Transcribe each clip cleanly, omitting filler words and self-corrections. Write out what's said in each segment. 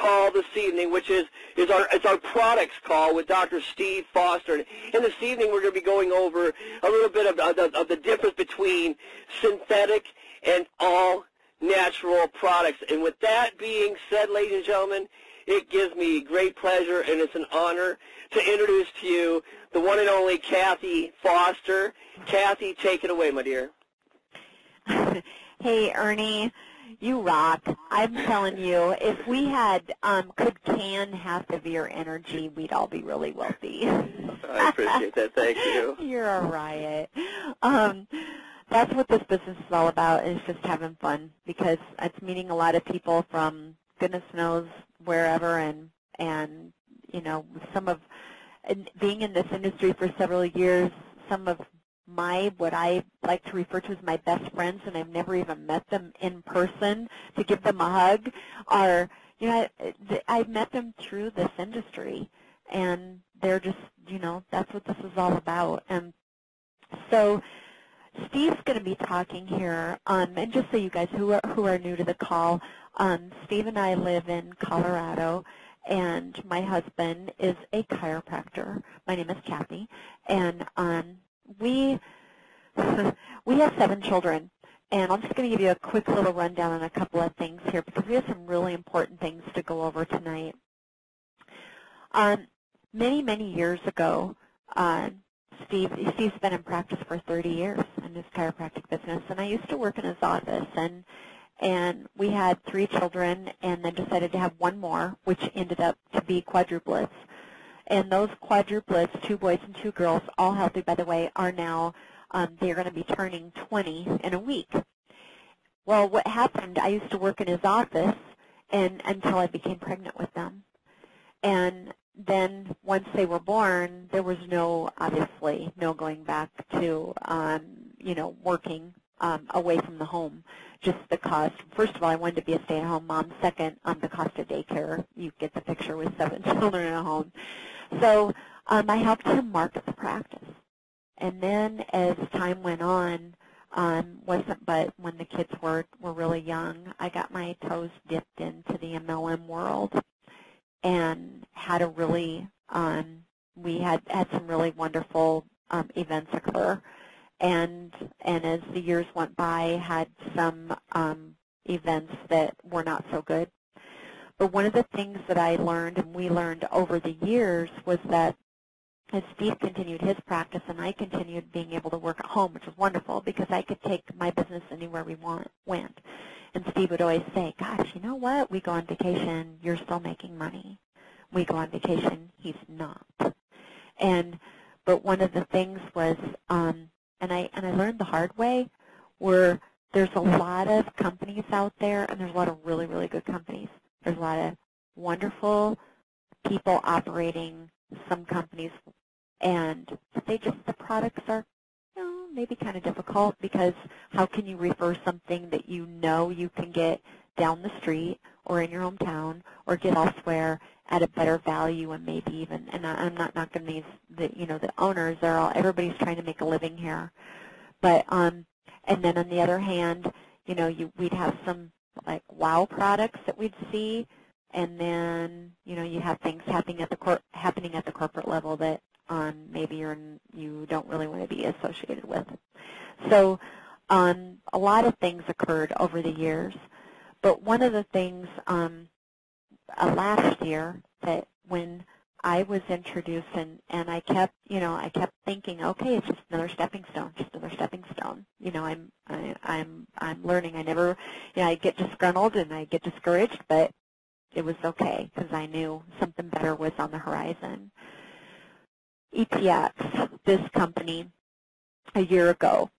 call this evening, which is our products call with Dr. Steve Foster. And this evening we're going to be going over a little bit of the difference between synthetic and all natural products. And with that being said, ladies and gentlemen, it gives me great pleasure and it's an honor to introduce to you the one and only Cathy Foster. Cathy, take it away, my dear. Hey, Ernie, you rock. I'm telling you, if we had could can half of your energy, we'd all be really wealthy. I appreciate that. Thank you. You're a riot. That's what this business is all about, is just having fun, because it's meeting a lot of people from goodness knows wherever, and you know, being in this industry for several years, some of what I like to refer to as my best friends, and I've never even met them in person to give them a hug, are, you know, I've met them through this industry, and they're just, you know, that's what this is all about. And so Steve's going to be talking here, and just so you guys who are new to the call, Steve and I live in Colorado, and my husband is a chiropractor. My name is Cathy, and we have 7 children, and I'm just going to give you a quick little rundown on a couple of things here, because we have some really important things to go over tonight. Many, many years ago, Steve's been in practice for 30 years in his chiropractic business, and I used to work in his office, and we had 3 children, and then decided to have 1 more, which ended up to be quadruplets. And those quadruplets, 2 boys and 2 girls, all healthy, by the way, are now, they're going to be turning 20 in a week. Well, what happened, I used to work in his office until I became pregnant with them. And then once they were born, there was obviously no going back to, you know, working away from the home. Just the cost. First of all, I wanted to be a stay-at-home mom. Second, the cost of daycare. You get the picture with 7 children in a home. So I helped him market the practice. And then as time went on, but when the kids were really young, I got my toes dipped into the MLM world and had a really, we had some really wonderful events occur. And as the years went by, had some events that were not so good. But one of the things that I learned and we learned over the years was that as Steve continued his practice and I continued being able to work at home, which was wonderful because I could take my business anywhere we went. And Steve would always say, gosh, you know what? We go on vacation, you're still making money. We go on vacation, he's not. But one of the things was, and I learned the hard way, where there's a lot of companies out there, and there's a lot of really, really good companies. There's a lot of wonderful people operating some companies, and the products are, you know, maybe kind of difficult, because how can you refer something that you know you can get down the street or in your hometown or get elsewhere at a better value, and maybe even, and I'm not knocking these, the owners, everybody's trying to make a living here. But, and then on the other hand, you know, we'd have some like wow products that we'd see, and then, you know, you have things happening at the corporate level that maybe you don't really want to be associated with. So a lot of things occurred over the years, but one of the things last year, that when I was introduced and I kept thinking, okay, it's just another stepping stone, You know, I'm learning. I never, you know, I get disgruntled and I get discouraged, but it was okay because I knew something better was on the horizon. EPX, this company, a year ago,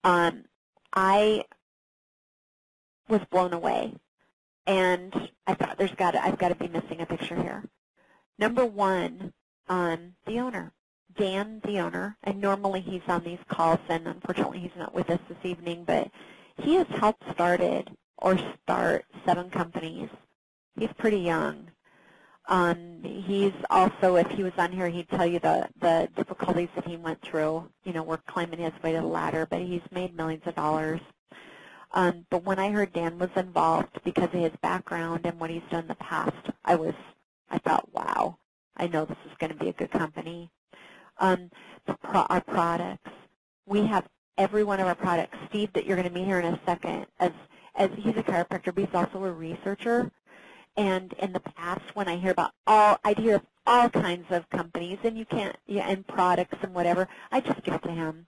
I was blown away. And I thought I've got to be missing a picture here. Number one, the owner, Dan, the owner, and normally he's on these calls, and unfortunately he's not with us this evening, but he has helped start 7 companies. He's pretty young. He's also, if he was on here, he'd tell you the difficulties that he went through. You know, we're climbing his way to the ladder, but he's made millions of dollars. But when I heard Dan was involved because of his background and what he's done in the past, I thought, wow, I know this is going to be a good company. Our products, we have every one of our products. Steve, that you're going to meet here in a second, as he's a chiropractor, but he's also a researcher. And in the past, when I hear about I'd hear of all kinds of companies, and and products and whatever, I just give it to him.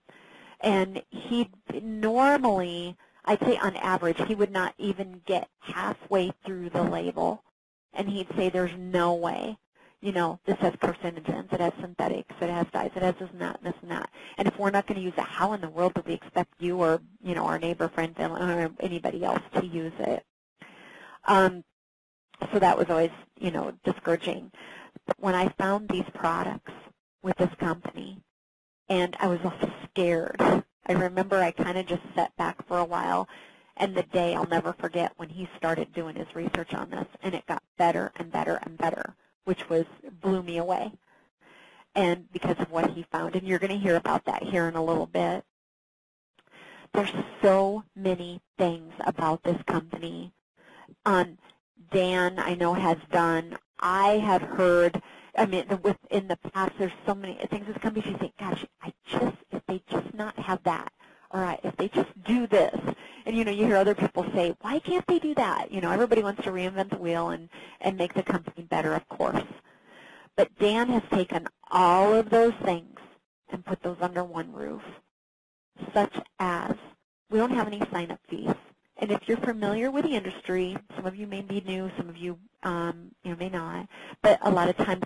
And he normally, I'd say on average, he would not even get halfway through the label, and he'd say, there's no way. This has carcinogens, it has synthetics, it has dyes, it has this and that and this and that. And if we're not going to use it, how in the world do we expect you or, our neighbor, friend, family, or anybody else to use it? So that was always, discouraging. But when I found these products with this company, and I was also scared, I remember I kind of just sat back for a while, and the day I'll never forget when he started doing his research on this, and it got better and better and better, which blew me away, and because of what he found. And you're going to hear about that here in a little bit. There's so many things about this company. Dan, I know, has done. I have heard, in the past, there's so many things this company, you think, gosh, if they just not have that, or if they just do this. And, you hear other people say, why can't they do that? Everybody wants to reinvent the wheel and make the company better, of course. But Dan has taken all of those things and put those under one roof, such as we don't have any sign-up fees. And if you're familiar with the industry, some of you may be new, some of you, may not. But a lot of times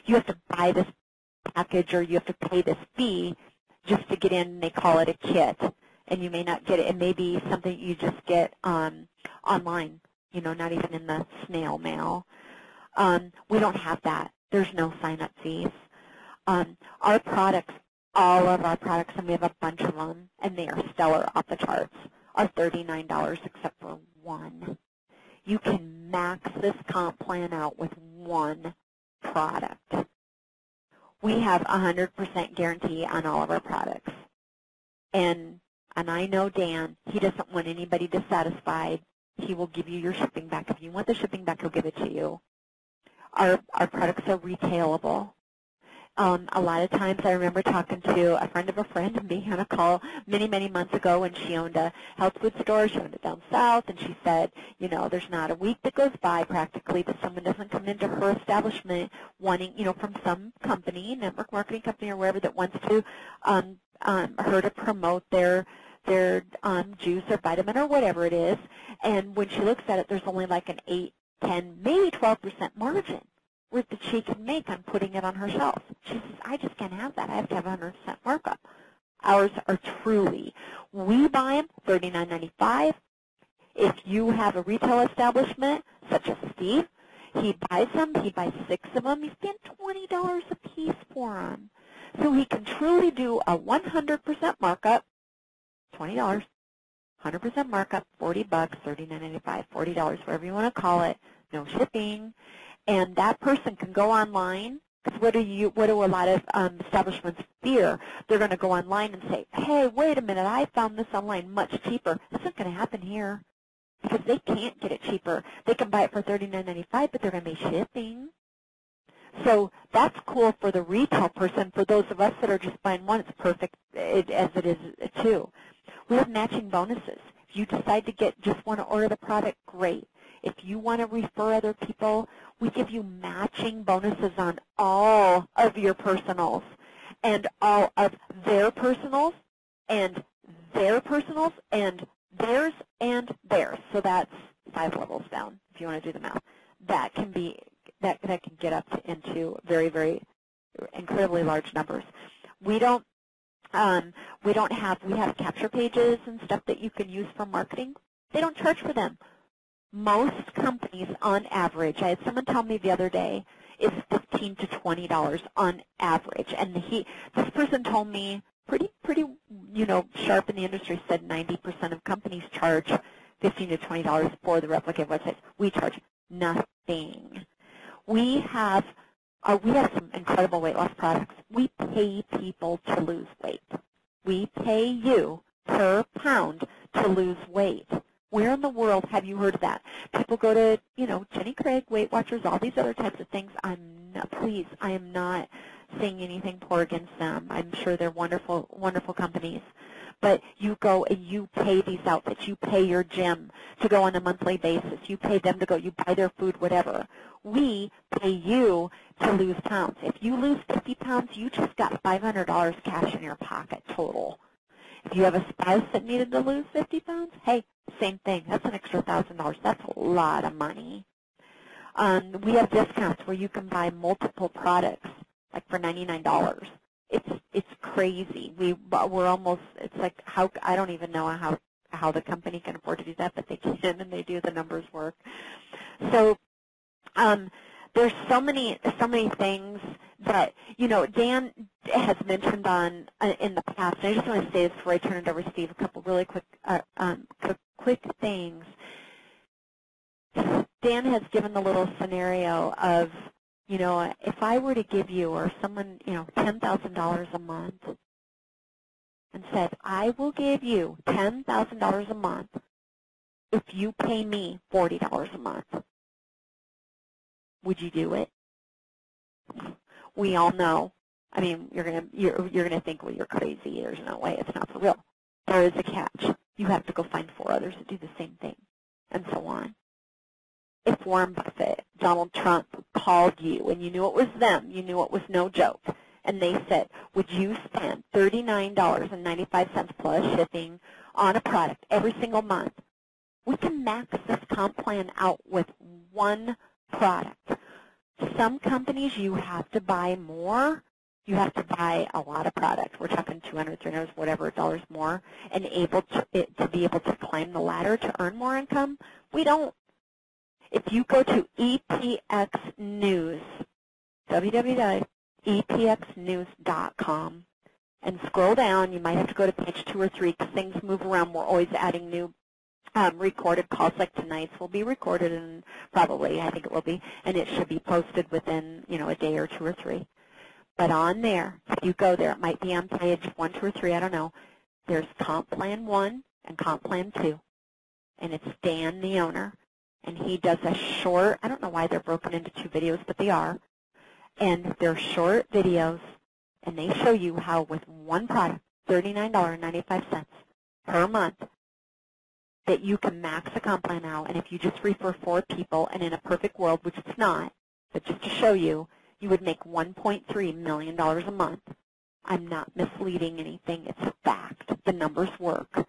you have to buy this package or you have to pay this fee just to get in. And they call it a kit, and you may not get it. It may be something you just get online, not even in the snail mail. We don't have that. There's no sign-up fees. Our products, all of our products, and we have a bunch of them, and they are stellar, off the charts, are $39 except for one. You can max this comp plan out with one product. We have 100% guarantee on all of our products. And I know Dan, he doesn't want anybody dissatisfied. He will give you your shipping back. If you want the shipping back, he'll give it to you. Our products are retailable. A lot of times I remember talking to a friend of a friend and being on a call many, many months ago, and she owned a health food store. She owned it down south, and she said, there's not a week that goes by practically that someone doesn't come into her establishment wanting, from some company, network marketing company or wherever, that wants to her to promote their juice or vitamin or whatever it is. And when she looks at it, there's only like an 8, 10, maybe 12% margin that she can make on putting it on her shelf. She says, I just can't have that. I have to have 100% markup. Ours are truly, we buy them $39.95. If you have a retail establishment, such as Steve, he buys them, he buys 6 of them, he's paying $20 a piece for them. So he can truly do a 100% markup, $20, 100% markup, $40, $39.95, $40, whatever you want to call it, no shipping. And that person can go online, because what do a lot of establishments fear? They're going to go online and say, hey, wait a minute, I found this online much cheaper. This isn't going to happen here, because they can't get it cheaper. They can buy it for $39.95, but they're going to be shipping. So that's cool for the retail person. For those of us that are just buying one, it's perfect as it is too. We have matching bonuses. If you decide to just want to order the product, great. If you want to refer other people, we give you matching bonuses on all of your personals and all of their personals and their personals and theirs and theirs. So that's 5 levels down, if you want to do the math. That can get up into very, very incredibly large numbers. We have capture pages and stuff that you can use for marketing. They don't charge for them. Most companies, on average, I had someone tell me the other day, is $15 to $20 on average. And this person told me, pretty sharp in the industry, said 90% of companies charge $15 to $20 for the replicated websites. We charge nothing. We have some incredible weight loss products. We pay people to lose weight. We pay you per pound to lose weight. Where in the world have you heard of that? People go to, Jenny Craig, Weight Watchers, all these other types of things. Please, I am not saying anything poor against them. I'm sure they're wonderful, wonderful companies. But you go and you pay these outfits. You pay your gym to go on a monthly basis. You pay them to go. You buy their food, whatever. We pay you to lose pounds. If you lose 50 pounds, you just got $500 cash in your pocket total. If you have a spouse that needed to lose 50 pounds, hey, same thing. That's an extra $1,000. That's a lot of money. We have discounts where you can buy multiple products, like for $99. It's crazy. We're almost, it's like, I don't even know how the company can afford to do that, but they can, and they do. The numbers work. So there's so many things that, Dan has mentioned in the past, and I just want to say this before I turn it over to Steve, a couple really quick things. Dan has given the little scenario of, if I were to give you or someone, $10,000 a month and said, I will give you $10,000 a month if you pay me $40 a month, would you do it? We all know. I mean, you're gonna think, well, you're crazy. There's no way. It's not for real. There is a catch. You have to go find 4 others that do the same thing, and so on. If Warren Buffett, Donald Trump called you and you knew it was them, you knew it was no joke, and they said, would you spend $39.95 plus shipping on a product every single month? We can max this comp plan out with one product. Some companies you have to buy more. You have to buy a lot of products. We're talking $200, $300, whatever dollars more, and to be able to climb the ladder to earn more income. We don't. If you go to EPX News, www.epxnews.com, and scroll down, you might have to go to page 2 or 3 because things move around. We're always adding new recorded calls, like tonight's will be recorded, and probably, I think it will be, and it should be posted within, a day or 2 or 3. But on there, if you go there, it might be on page 1, 2, or 3, I don't know, there's Comp Plan 1 and Comp Plan 2, and it's Dan, the owner. And he does a short, I don't know why they're broken into 2 videos, but they are. And they're short videos, and they show you how with one product, $39.95 per month, that you can max the comp plan out. And if you just refer 4 people, and in a perfect world, which it's not, but just to show you, you would make $1.3 million a month. I'm not misleading anything. It's a fact. The numbers work.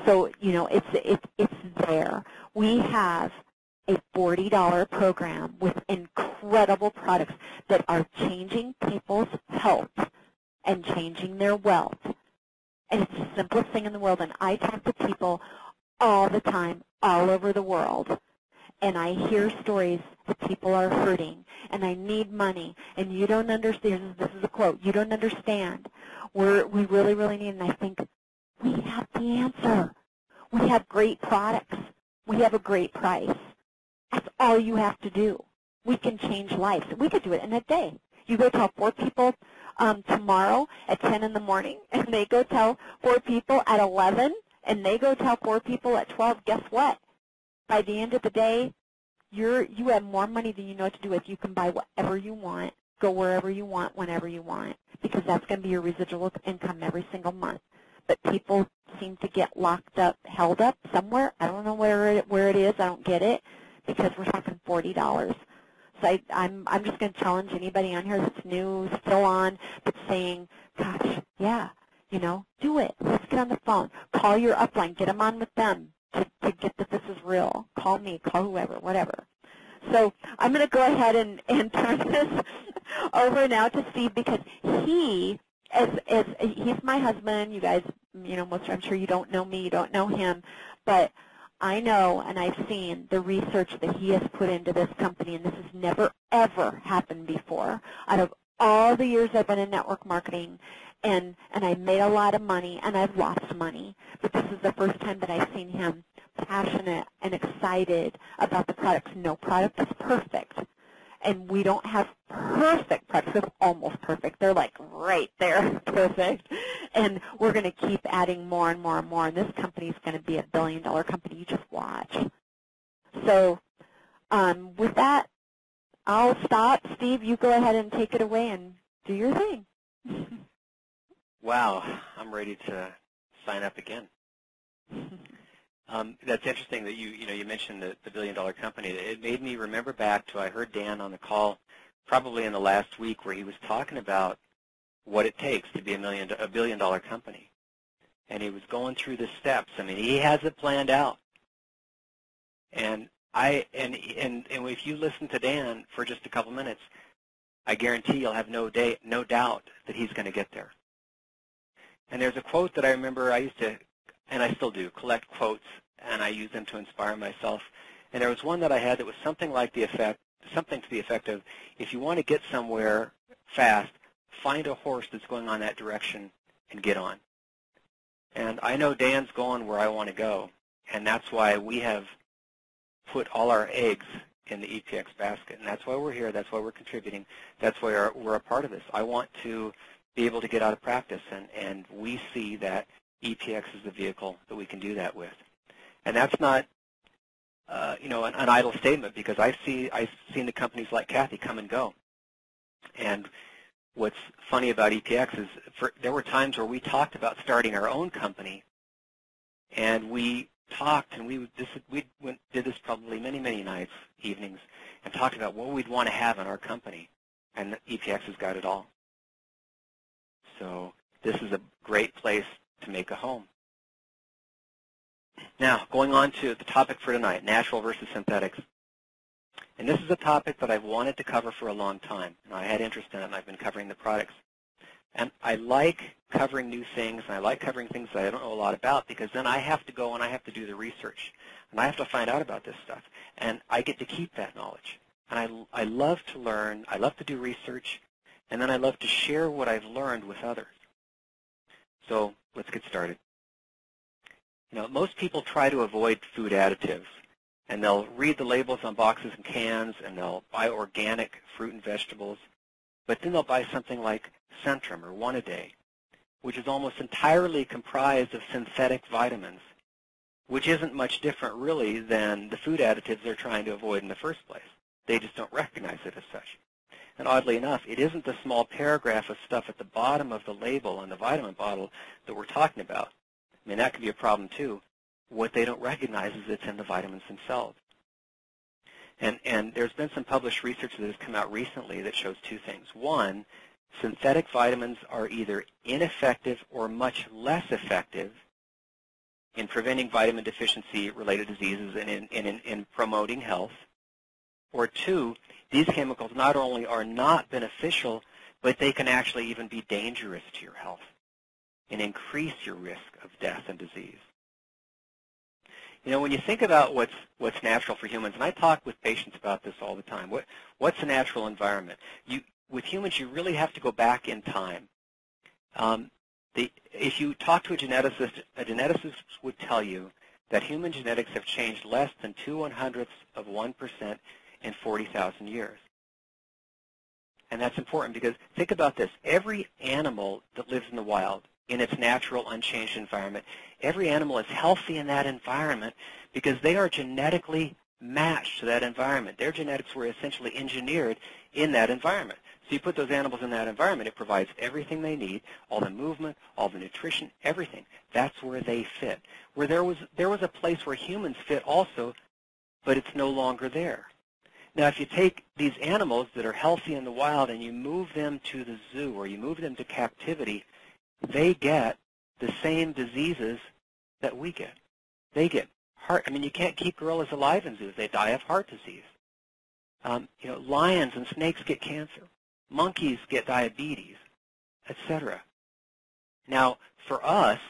So, it's there. We have a $40 program with incredible products that are changing people's health and changing their wealth. And it's the simplest thing in the world. And I talk to people all the time, all over the world. And I hear stories that people are hurting, and I need money, and you don't understand. This is a quote. You don't understand. We really, really need, and I think, we have the answer. We have great products. We have a great price. That's all you have to do. We can change lives. We could do it in a day. You go tell 4 people tomorrow at 10 in the morning, and they go tell 4 people at 11, and they go tell 4 people at 12. Guess what? By the end of the day, you have more money than you know what to do with. You can buy whatever you want, go wherever you want, whenever you want, because that's going to be your residual income every single month. But people seem to get locked up, held up somewhere. I don't know where it is. I don't get it, because we're talking $40. So I'm just going to challenge anybody on here that's new, still on, that's saying, gosh, yeah, do it. Let's get on the phone. Call your upline. Get them on with them to get that this is real. Call me. Call whoever, whatever. So I'm going to go ahead and turn this over now to Steve, because he's my husband. You guys, I'm sure you don't know me, you don't know him, but I know and I've seen the research that he has put into this company, and this has never, ever happened before. Out of all the years I've been in network marketing, and I made a lot of money, and I've lost money, but this is the first time that I've seen him passionate and excited about the products. No product is perfect, and we don't have perfect products. We have almost perfect. They're like right there, perfect. and we're going to keep adding more and more and more, and this company is going to be a billion-dollar company. You just watch. So with that, I'll stop. Steve, you go ahead and take it away and do your thing. Wow, I'm ready to sign up again. That's interesting that you mentioned the billion-dollar company. It made me remember back to I heard Dan on the call probably in the last week where he was talking about what it takes to be a billion-dollar company, and he was going through the steps. I mean, he has it planned out, and if you listen to Dan for just a couple minutes, I guarantee you'll have no doubt that he's going to get there. And there's a quote that I remember I used to, and I still do, collect quotes, and I use them to inspire myself. And there was one that I had that was something to the effect of, if you want to get somewhere fast, find a horse that's going on that direction and get on. And I know Dan's going where I want to go, and that's why we have put all our eggs in the EPX basket. And that's why we're here. That's why we're contributing. That's why we're a part of this. I want to be able to get out of practice, and we see that EPX is the vehicle that we can do that with. And that's not, an idle statement, because I've seen the companies like Cathy come and go. And what's funny about EPX is there were times where we talked about starting our own company, and we talked, and we did this probably many, many nights, evenings, and talked about what we'd want to have in our company, and EPX has got it all. So this is a great place to make a home. Now, going on to the topic for tonight, natural versus synthetics. And this is a topic that I've wanted to cover for a long time. And I had interest in it, and I've been covering the products. And I like covering new things, and I like covering things that I don't know a lot about, because then I have to go and I have to do the research. And I have to find out about this stuff. And I get to keep that knowledge. And I love to learn. I love to do research. And then I love to share what I've learned with others. So let's get started. Most people try to avoid food additives, and they'll read the labels on boxes and cans, and they'll buy organic fruit and vegetables, but then they'll buy something like Centrum or One A Day, which is almost entirely comprised of synthetic vitamins, which isn't much different really than the food additives they're trying to avoid in the first place. They just don't recognize it as such. And oddly enough, it isn't the small paragraph of stuff at the bottom of the label on the vitamin bottle that we're talking about. I mean, that could be a problem too. What they don't recognize is it's in the vitamins themselves. And there's been some published research that has come out recently that shows two things. One, synthetic vitamins are either ineffective or much less effective in preventing vitamin deficiency-related diseases and in promoting health. Or two, these chemicals not only are not beneficial, but they can actually even be dangerous to your health and increase your risk of death and disease. When you think about what's natural for humans, and I talk with patients about this all the time, what's a natural environment? With humans, you really have to go back in time. If you talk to a geneticist would tell you that human genetics have changed less than 0.02% in 40,000 years. And that's important because think about this. Every animal that lives in the wild, in its natural, unchanged environment, every animal is healthy in that environment because they are genetically matched to that environment. Their genetics were essentially engineered in that environment. So you put those animals in that environment, it provides everything they need, all the movement, all the nutrition, everything. That's where they fit. Where there was a place where humans fit also, but it's no longer there. Now, if you take these animals that are healthy in the wild and you move them to the zoo or you move them to captivity, they get the same diseases that we get. They get heart. I mean, you can't keep gorillas alive in zoos. They die of heart disease. Lions and snakes get cancer. Monkeys get diabetes, etc. Now, for us,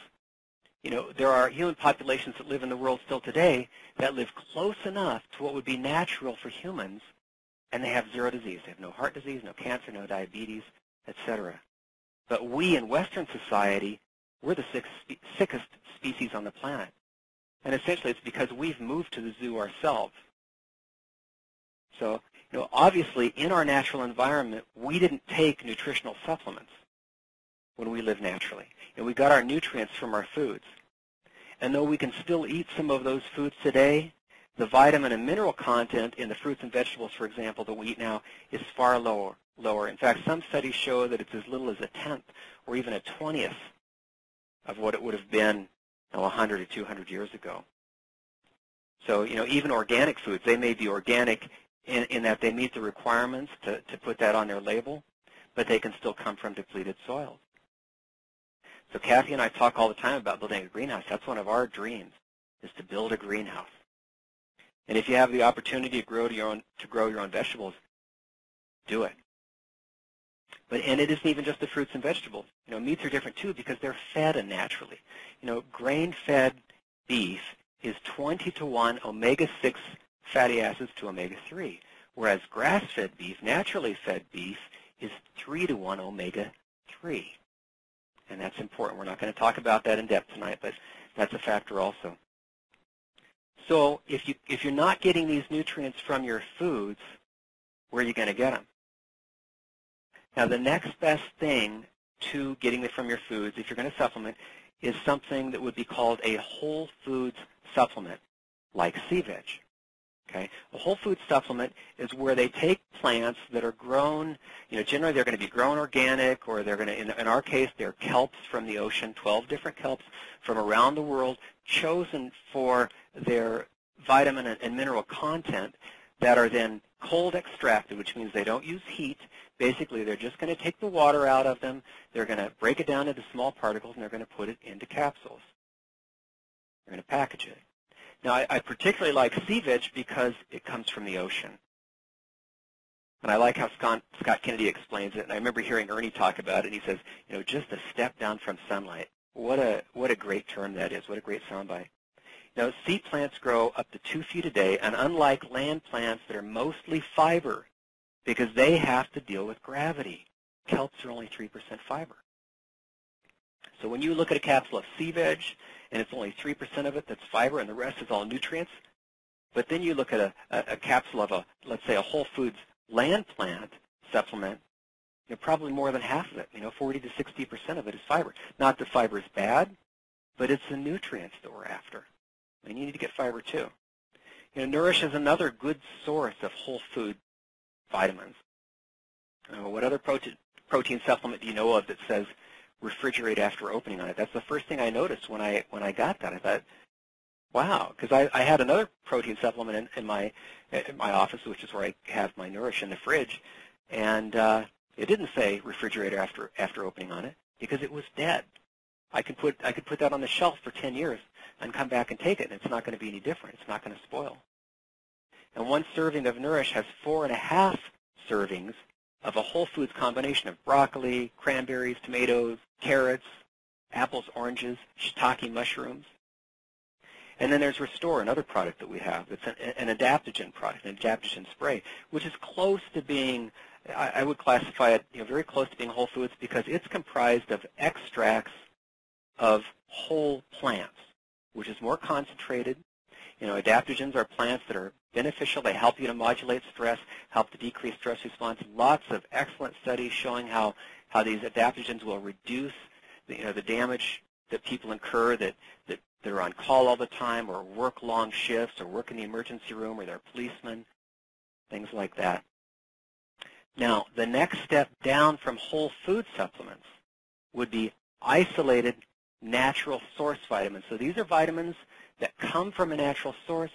there are human populations that live in the world still today that live close enough to what would be natural for humans, and they have zero disease. They have no heart disease, no cancer, no diabetes, etc. But we in Western society, we're the sickest species on the planet. And essentially it's because we've moved to the zoo ourselves. So, obviously in our natural environment, we didn't take nutritional supplements. when we live naturally. And we got our nutrients from our foods. And though we can still eat some of those foods today, the vitamin and mineral content in the fruits and vegetables, for example, that we eat now is far lower. In fact, some studies show that it's as little as a tenth or even a 20th of what it would have been 100 or 200 years ago. So, even organic foods, they may be organic in that they meet the requirements to put that on their label, but they can still come from depleted soils. So Cathy and I talk all the time about building a greenhouse. That's one of our dreams, is to build a greenhouse. And if you have the opportunity to grow your own vegetables, do it. And it isn't even just the fruits and vegetables. Meats are different too because they're fed unnaturally. Grain-fed beef is 20-to-1 omega-6 fatty acids to omega-3, whereas grass-fed beef, naturally fed beef, is 3-to-1 omega-3. And that's important. We're not going to talk about that in depth tonight, but that's a factor also. So if you're not getting these nutrients from your foods, where are you going to get them? Now, the next best thing to getting it from your foods, if you're going to supplement, is something that would be called a whole foods supplement, like sea veg. Okay? A whole food supplement is where they take plants that are grown, generally they're going to be grown organic, or they're going to, in our case, they're kelps from the ocean, 12 different kelps from around the world, chosen for their vitamin and mineral content, that are then cold extracted, which means they don't use heat. Basically, they're just going to take the water out of them, they're going to break it down into small particles, and they're going to put it into capsules. They're going to package it. Now, I particularly like sea veg because it comes from the ocean. And I like how Scott Kennedy explains it, and I remember hearing Ernie talk about it, and he says, just a step down from sunlight. What a great term that is. What a great soundbite. Sea plants grow up to 2 feet a day, and unlike land plants that are mostly fiber, because they have to deal with gravity, kelps are only 3% fiber. So when you look at a capsule of sea veg, and it's only 3% of it that's fiber, and the rest is all nutrients, but then you look at a capsule of let's say a whole foods land plant supplement, probably more than half of it, 40 to 60% of it is fiber. Not that fiber is bad, but it's the nutrients that we're after. And you need to get fiber too. Nourish is another good source of whole food vitamins. What other protein supplement do you know of that says refrigerate after opening on it? That's the first thing I noticed when I got that. I thought, wow, because I had another protein supplement in my office, which is where I have my Nourish in the fridge, and it didn't say refrigerate after opening on it because it was dead. I could put that on the shelf for 10 years and come back and take it, and it's not going to be any different. It's not going to spoil. And one serving of Nourish has 4.5 servings of a whole foods combination of broccoli, cranberries, tomatoes, carrots, apples, oranges, shiitake mushrooms. And then there's Restore, another product that we have. It's an adaptogen product, an adaptogen spray, which is close to being, I would classify it, very close to being whole foods because it's comprised of extracts of whole plants, which is more concentrated. Adaptogens are plants that are beneficial. They help you to modulate stress, help to decrease stress response. Lots of excellent studies showing how these adaptogens will reduce the damage that people incur that are on call all the time or work long shifts or work in the emergency room or they're policemen, things like that. Now, the next step down from whole food supplements would be isolated natural source vitamins. So these are vitamins that come from a natural source,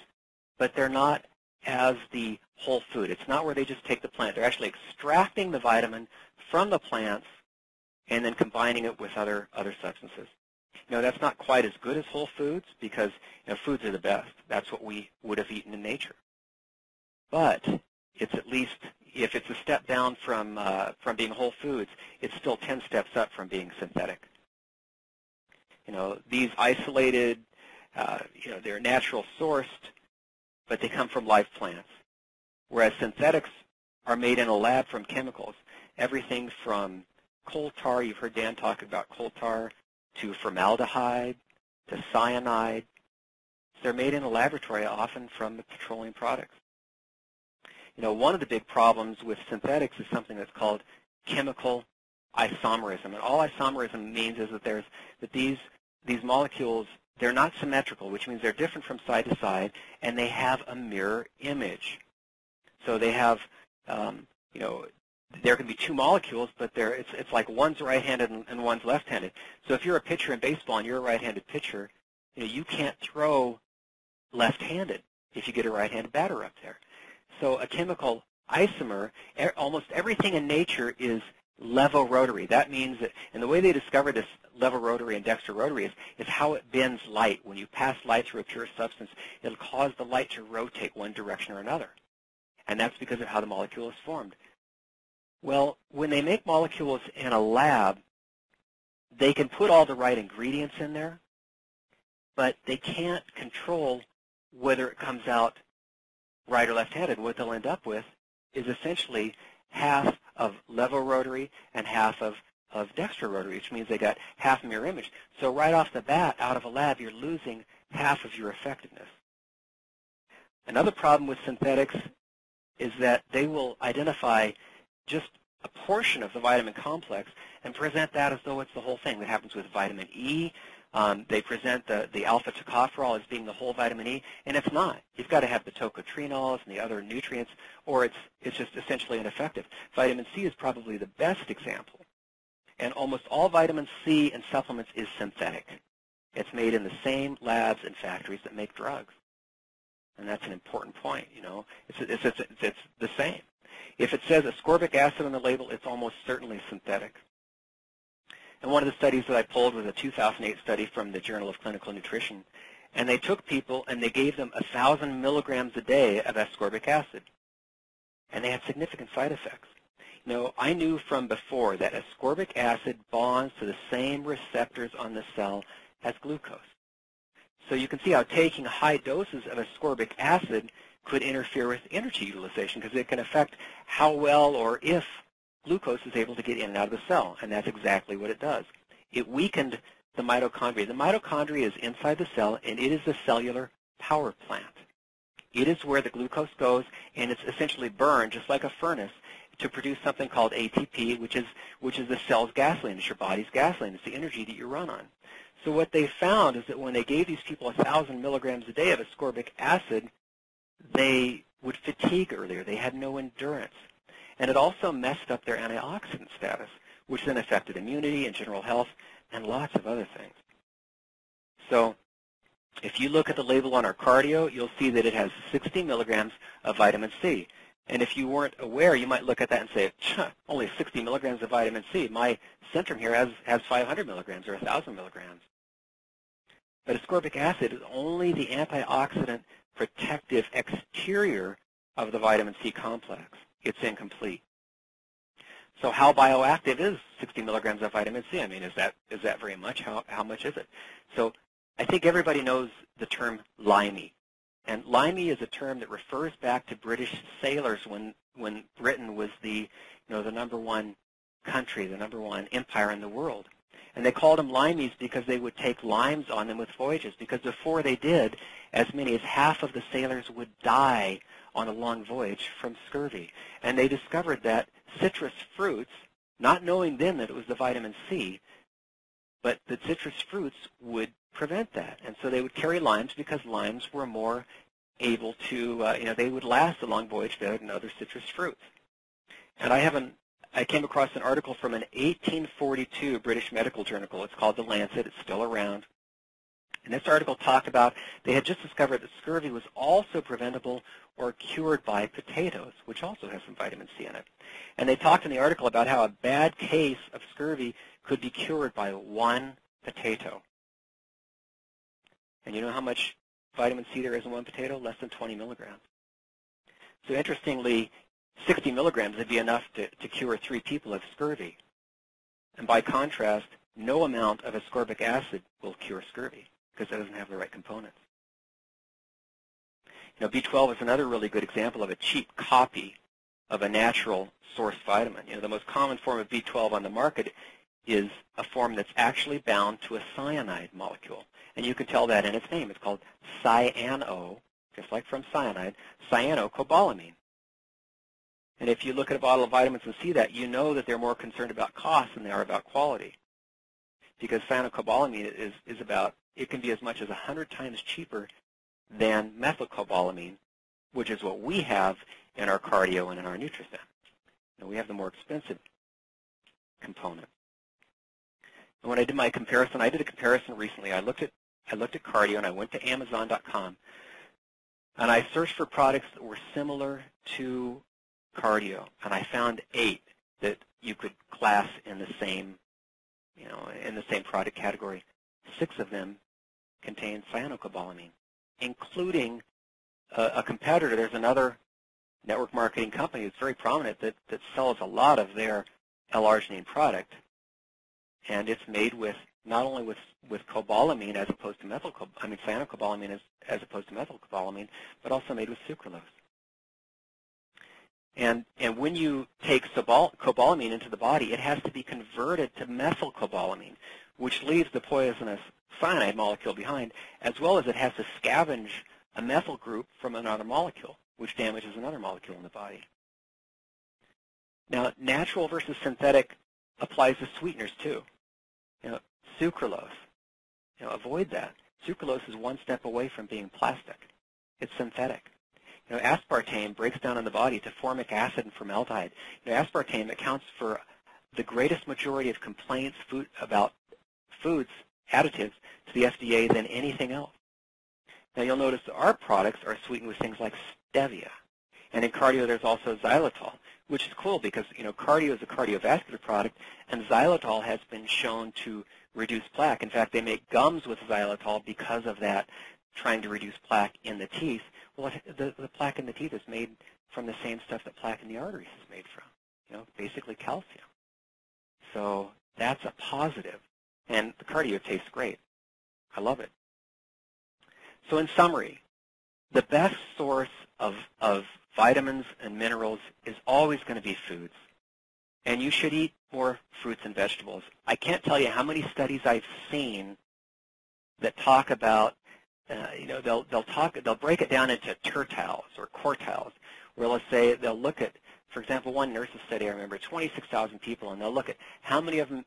but they're not as the whole food. It's not where they just take the plant. They're actually extracting the vitamin from the plants and then combining it with other substances. That's not quite as good as whole foods because foods are the best. That's what we would have eaten in nature. But it's at least, if it's a step down from being whole foods, it's still 10 steps up from being synthetic. These isolated, they're natural sourced, but they come from live plants. Whereas synthetics are made in a lab from chemicals. Everything from coal tar, you've heard Dan talk about coal tar, to formaldehyde, to cyanide. They're made in a laboratory, often from the petroleum products. One of the big problems with synthetics is something that's called chemical isomerism. And all isomerism means is that these molecules, they're not symmetrical, which means they're different from side to side, and they have a mirror image. So they have, there can be two molecules, but it's like one's right-handed and one's left-handed. So if you're a pitcher in baseball and you're a right-handed pitcher, you can't throw left-handed if you get a right-handed batter up there. So a chemical isomer, almost everything in nature is levorotary. That means that, and the way they discover this levorotary and dextrorotary is how it bends light. When you pass light through a pure substance, it'll cause the light to rotate one direction or another. And that's because of how the molecule is formed. Well, when they make molecules in a lab, they can put all the right ingredients in there, but they can't control whether it comes out right or left-handed. What they'll end up with is essentially half of levorotary and half of dextrorotary, which means they got half mirror image. So right off the bat, out of a lab, you're losing half of your effectiveness. Another problem with synthetics is that they will identify just a portion of the vitamin complex and present that as though it's the whole thing. That happens with vitamin E. They present the alpha tocopherol as being the whole vitamin E, and it's not. You've got to have the tocotrienols and the other nutrients, or it's just essentially ineffective. Vitamin C is probably the best example. And almost all vitamin C in supplements is synthetic. It's made in the same labs and factories that make drugs. And that's an important point, It's the same. If it says ascorbic acid on the label, it's almost certainly synthetic. And one of the studies that I pulled was a 2008 study from the Journal of Clinical Nutrition. And they took people and they gave them 1,000 milligrams a day of ascorbic acid. And they had significant side effects. I knew from before that ascorbic acid bonds to the same receptors on the cell as glucose. So you can see how taking high doses of ascorbic acid could interfere with energy utilization, because it can affect how well or if glucose is able to get in and out of the cell, and that's exactly what it does. It weakened the mitochondria. The mitochondria is inside the cell, and it is the cellular power plant. It is where the glucose goes, and it's essentially burned, just like a furnace, to produce something called ATP, which is the cell's gasoline. It's your body's gasoline. It's the energy that you run on. So what they found is that when they gave these people 1,000 milligrams a day of ascorbic acid, they would fatigue earlier. They had no endurance. And it also messed up their antioxidant status, which then affected immunity and general health and lots of other things. So if you look at the label on our cardio, you'll see that it has 60 milligrams of vitamin C. And if you weren't aware, you might look at that and say, only 60 milligrams of vitamin C. My Centrum here has 500 milligrams or 1,000 milligrams. But ascorbic acid is only the antioxidant protective exterior of the vitamin C complex. It's incomplete. So how bioactive is 60 milligrams of vitamin C? I mean, is that very much? How much is it? So I think everybody knows the term limey. And limey is a term that refers back to British sailors when Britain was the number one country, the number one empire in the world. And they called them limeys because they would take limes on them with voyages, because before they did, as many as half of the sailors would die on a long voyage from scurvy. And they discovered that citrus fruits, not knowing then that it was the vitamin C, but that citrus fruits would prevent that. And so they would carry limes because limes were more able to, they would last a long voyage better than other citrus fruits. And I came across an article from an 1842 British medical journal. It's called The Lancet. It's still around. And this article talked about they had just discovered that scurvy was also preventable or cured by potatoes, which also has some vitamin C in it. And they talked in the article about how a bad case of scurvy could be cured by one potato. And you know how much vitamin C there is in one potato? Less than 20 milligrams. So interestingly, 60 milligrams would be enough to cure 3 people of scurvy. And by contrast, no amount of ascorbic acid will cure scurvy because it doesn't have the right components. B12 is another really good example of a cheap copy of a natural source vitamin. The most common form of B12 on the market is a form that's actually bound to a cyanide molecule. And you can tell that in its name. It's called cyano, just like from cyanide, cyanocobalamin. And if you look at a bottle of vitamins and see that, you know that they're more concerned about cost than they are about quality. Because cyanocobalamin is about, it can be as much as 100 times cheaper than methylcobalamin, which is what we have in our cardio and in our Nutrifen. And we have the more expensive component. And when I did my comparison, I did a comparison recently. I looked at cardio, and I went to Amazon.com, and I searched for products that were similar to cardio, and I found 8 that you could class in the same, in the same product category. 6 of them contain cyanocobalamin, including a competitor. There's another network marketing company that's very prominent that sells a lot of their L-arginine product, and it's made with not only with cobalamin as opposed to cyanocobalamin as opposed to methylcobalamin, but also made with sucralose. And when you take cobalamin into the body, it has to be converted to methylcobalamin, which leaves the poisonous cyanide molecule behind, as well as it has to scavenge a methyl group from another molecule, which damages another molecule in the body. Now, natural versus synthetic applies to sweeteners too. Sucralose, avoid that. Sucralose is one step away from being plastic. It's synthetic. Aspartame breaks down in the body to formic acid and formaldehyde. Aspartame accounts for the greatest majority of complaints about foods additives to the FDA than anything else. Now you'll notice that our products are sweetened with things like stevia. And in cardio there's also xylitol, which is cool because cardio is a cardiovascular product, and xylitol has been shown to reduce plaque. In fact, they make gums with xylitol because of that, trying to reduce plaque in the teeth. Well, the plaque in the teeth is made from the same stuff that plaque in the arteries is made from, basically calcium. So that's a positive. And the cardio tastes great. I love it. So in summary, the best source of vitamins and minerals is always going to be foods. And you should eat more fruits and vegetables. I can't tell you how many studies I've seen that talk about, they'll break it down into tertiles or quartiles, where let's say they'll look at, for example, one nurse's study, I remember, 26,000 people, and they'll look at how many of them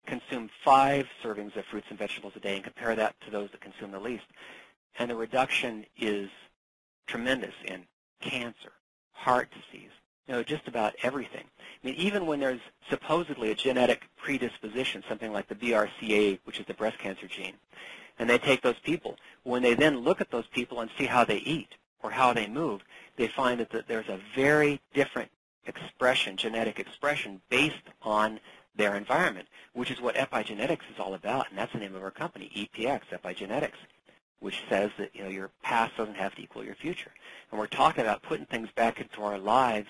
consume 5 servings of fruits and vegetables a day and compare that to those that consume the least. And the reduction is tremendous in cancer, heart disease, just about everything. I mean, even when there's supposedly a genetic predisposition, something like the BRCA, which is the breast cancer gene, and they take those people, when they then look at those people and see how they eat or how they move, they find that there's a very different expression, genetic expression, based on their environment, which is what epigenetics is all about, and that's the name of our company, EPX, Epigenetics, which says that your past doesn't have to equal your future. And we're talking about putting things back into our lives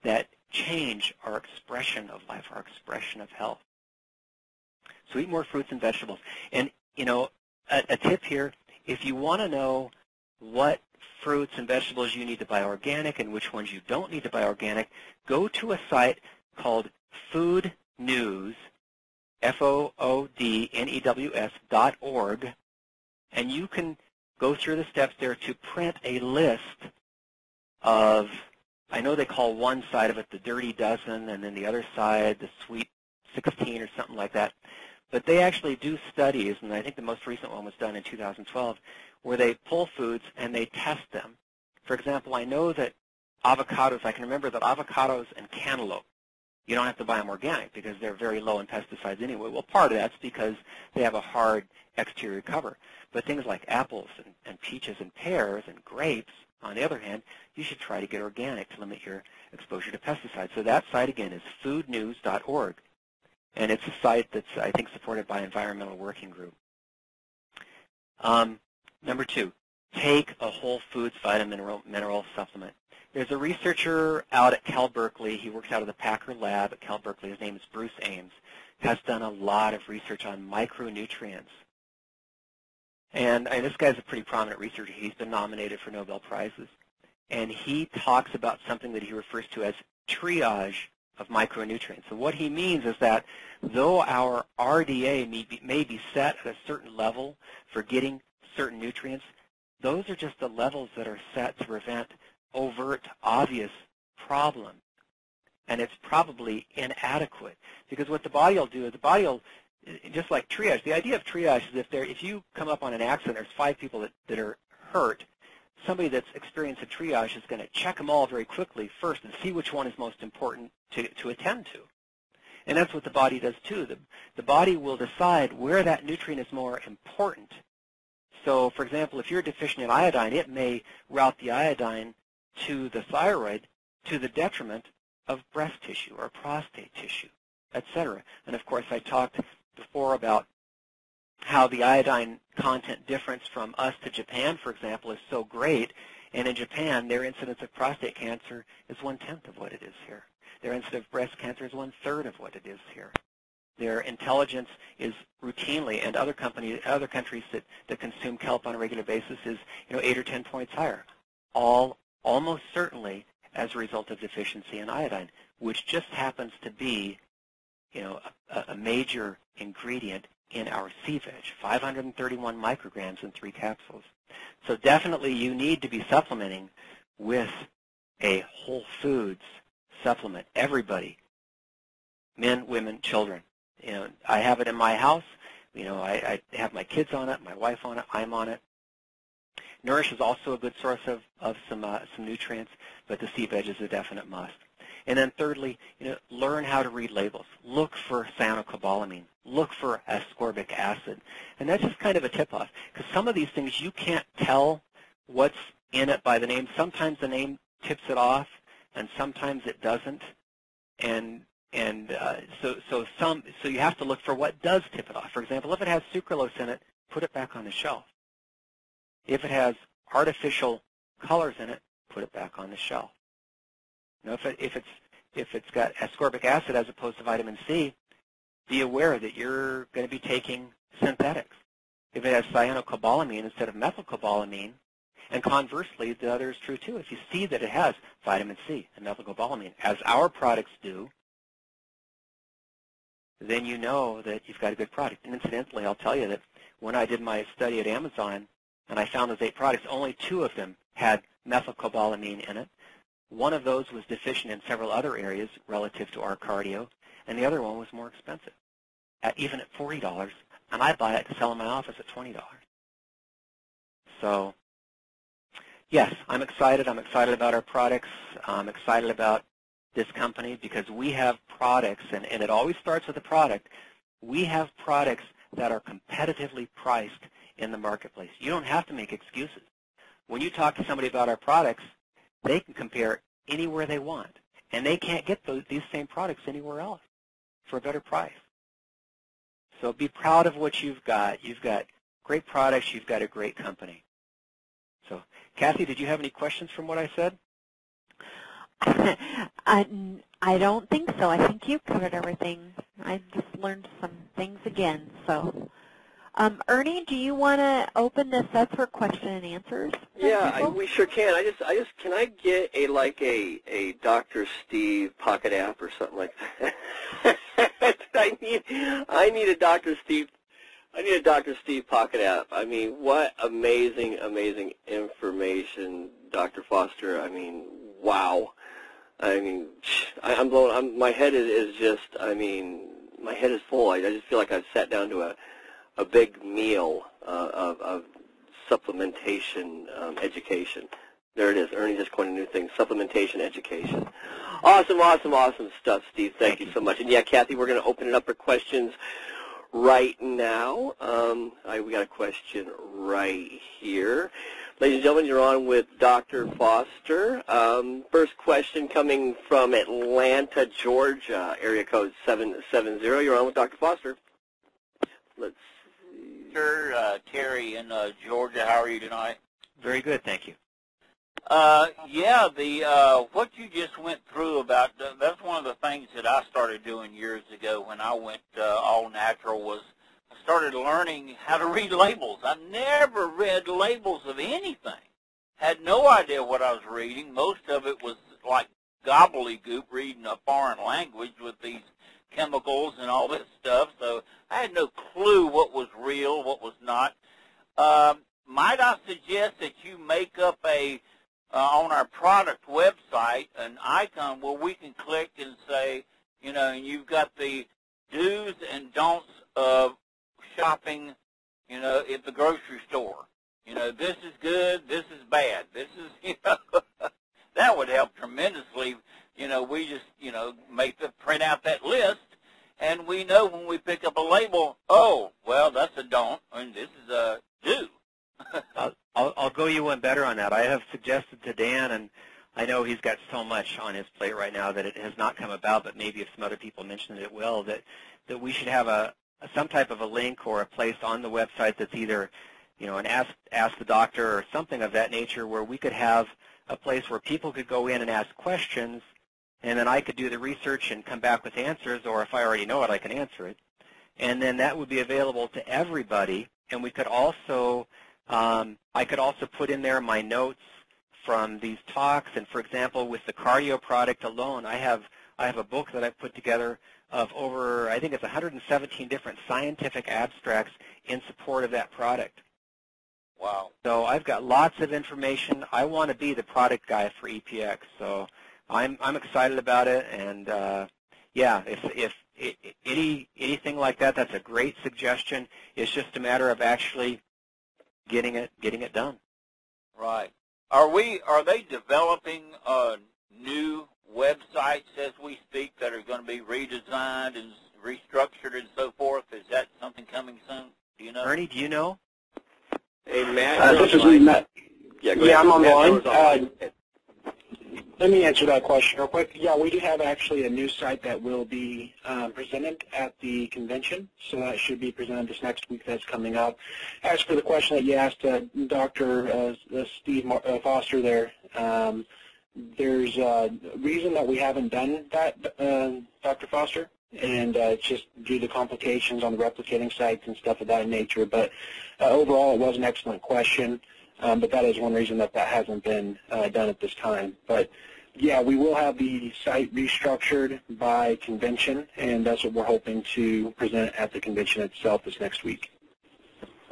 that change our expression of life, our expression of health. So eat more fruits and vegetables. And, a tip here, if you want to know what fruits and vegetables you need to buy organic and which ones you don't need to buy organic, go to a site called Food News, FOODNEWS.org, and you can go through the steps there to print a list of, I know they call one side of it the Dirty Dozen, and then the other side the Sweet 16 or something like that. But they actually do studies, and I think the most recent one was done in 2012, where they pull foods and they test them. For example, I know that avocados, I can remember that avocados and cantaloupe, you don't have to buy them organic because they're very low in pesticides anyway. Well, part of that's because they have a hard exterior cover. But things like apples and peaches and pears and grapes, on the other hand, you should try to get organic to limit your exposure to pesticides. So that site, again, is foodnews.org. And it's a site that's, I think, supported by Environmental Working Group. Number 2, take a whole foods vitamin mineral supplement. There's a researcher out at Cal Berkeley. He works out of the Packer lab at Cal Berkeley. His name is Bruce Ames. Has done a lot of research on micronutrients. And this guy's a pretty prominent researcher. He's been nominated for Nobel Prizes. And he talks about something that he refers to as triage of micronutrients. And what he means is that though our RDA may be set at a certain level for getting certain nutrients, those are just the levels that are set to prevent overt, obvious problem and it's probably inadequate. Because what the body will do is the body will, just like triage, the idea of triage is if you come up on an accident, there's 5 people that are hurt, somebody that's experienced a triage is going to check them all very quickly first and see which one is most important to attend to. And that's what the body does too. The body will decide where that nutrient is more important. So, for example, if you're deficient in iodine, it may route the iodine to the thyroid to the detriment of breast tissue or prostate tissue, etc. And of course, I talked before about how the iodine content difference from us to Japan, for example, is so great. And in Japan, their incidence of prostate cancer is 1/10 of what it is here. Their incidence of breast cancer is 1/3 of what it is here. Their intelligence is routinely, and other countries that consume kelp on a regular basis is 8 or 10 points higher. Almost certainly as a result of deficiency in iodine, which just happens to be a major ingredient in our sea veg, 531 micrograms in 3 capsules. So definitely you need to be supplementing with a whole foods supplement. Everybody, men, women, children. I have it in my house. I have my kids on it, my wife on it, I'm on it. Nourish is also a good source of some nutrients, but the sea veg is a definite must. And then thirdly, learn how to read labels. Look for cyanocobalamin. Look for ascorbic acid. And that's just kind of a tip-off, because some of these things you can't tell what's in it by the name. Sometimes the name tips it off, and sometimes it doesn't. So you have to look for what does tip it off. For example, if it has sucralose in it, put it back on the shelf. If it has artificial colors in it, put it back on the shelf. If it's got ascorbic acid as opposed to vitamin C, be aware that you're going to be taking synthetics. If it has cyanocobalamin instead of methylcobalamin, and conversely, the other is true too. If you see that it has vitamin C and methylcobalamin, as our products do, then you know that you've got a good product. And incidentally, I'll tell you that when I did my study at Amazon and I found those 8 products, only 2 of them had methylcobalamin in it. One of those was deficient in several other areas relative to our cardio, and the other one was more expensive, even at $40, and I buy it to sell in my office at $20. So, yes, I'm excited. I'm excited about our products. I'm excited about this company because we have products, and it always starts with a product. We have products that are competitively priced in the marketplace. You don't have to make excuses. When you talk to somebody about our products, they can compare anywhere they want, and they can't get these same products anywhere else for a better price. So be proud of what you've got. You've got great products. You've got a great company. So, Cathy, did you have any questions from what I said? I don't think so. I think you covered everything. I just learned some things again. So, Ernie, do you want to open this up for question and answers? Yeah, we sure can. I just can I get a Dr. Steve pocket app or something like that? I need a Dr. Steve. I need a Dr. Steve pocket app. I mean, what amazing information, Dr. Foster. I mean, wow. I mean, I'm blown. My head is just. I mean, my head is full. I just feel like I've sat down to a big meal of supplementation education. There it is. Ernie just coined a new thing, supplementation education. Awesome stuff, Steve. Thank you so much. And yeah, Cathy, we're going to open it up for questions right now. We got a question right here. Ladies and gentlemen, you're on with Dr. Foster. First question coming from Atlanta, Georgia, area code 770. You're on with Dr. Foster. Let's see. Sir, Terry in Georgia, how are you tonight? Very good, thank you. Yeah, what you just went through about, that's one of the things that I started doing years ago when I went all natural was I started learning how to read labels. I never read labels of anything. Had no idea what I was reading. Most of it was like gobbledygook, reading a foreign language with these chemicals and all this stuff, so I had no clue what was real, what was not. Might I suggest that you make up a on our product website an icon where we can click and say, you know, and you've got the do's and don'ts of shopping, you know, at the grocery store. You know, this is good, this is bad, this is, you know, that would help tremendously. You know, we just, you know, print out that list, and we know when we pick up a label, oh, well, that's a don't, and this is a do. I'll go you one better on that. I have suggested to Dan, and I know he's got so much on his plate right now that it has not come about, but maybe if some other people mention it will, that we should have some type of a link or a place on the website that's either, you know, an ask the doctor or something of that nature, where we could have a place where people could go in and ask questions, and then I could do the research and come back with answers, or if I already know it, I can answer it. And then that would be available to everybody, and we could also, I could also put in there my notes from these talks, and for example, with the cardio product alone, I have a book that I've put together of over, I think it's 117 different scientific abstracts in support of that product. Wow. So I've got lots of information. I want to be the product guy for EPX, so I'm excited about it, and yeah, if anything like that, that's a great suggestion. It's just a matter of actually getting it done. Right. Are they developing new websites as we speak that are going to be redesigned and restructured and so forth? Is that something coming soon? Do you know? Ernie, do you know? Hey, Matt. This is Matt. Yeah, go ahead. I'm on the Matt, line. Let me answer that question real quick. Yeah, we do have actually a new site that will be presented at the convention, so that should be presented this next week that's coming up. As for the question that you asked Dr. Steve Foster there, there's a reason that we haven't done that, Dr. Foster, and it's just due to complications on the replicating sites and stuff of that nature. But overall, it was an excellent question. But that is one reason that hasn't been done at this time. But, yeah, we will have the site restructured by convention, and that's what we're hoping to present at the convention itself this next week.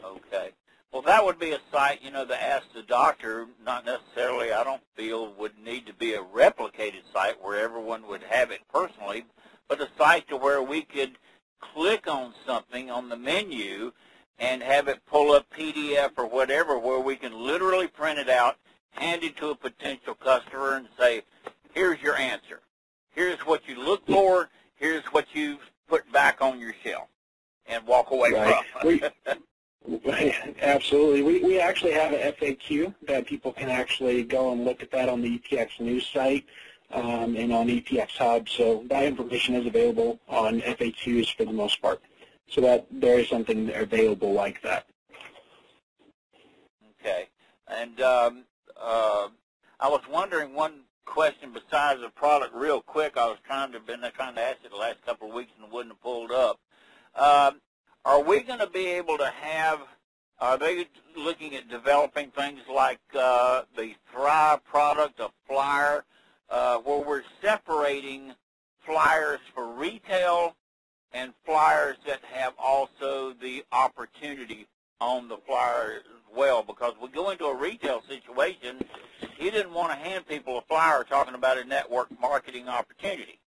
Okay. Well, that would be a site, you know, the Ask the Doctor, not necessarily, I don't feel, would need to be a replicated site where everyone would have it personally, but a site to where we could click on something on the menu and have it pull up PDF or whatever, where we can literally print it out, hand it to a potential customer and say, here's your answer. Here's what you look for. Here's what you put back on your shelf, and walk away from. Absolutely. We actually have an FAQ that people can actually go and look at that on the EPX news site and on EPX Hub. So that information is available on FAQs for the most part. So that there is something available like that. Okay. And I was wondering one question besides the product real quick. I was trying to ask it the last couple of weeks and wouldn't have pulled up. Are we going to be able to have, are they looking at developing things like the Thrive product, a flyer, where we're separating flyers for retail and flyers that have also the opportunity on the flyer as well? Because we go into a retail situation, he didn't want to hand people a flyer talking about a network marketing opportunity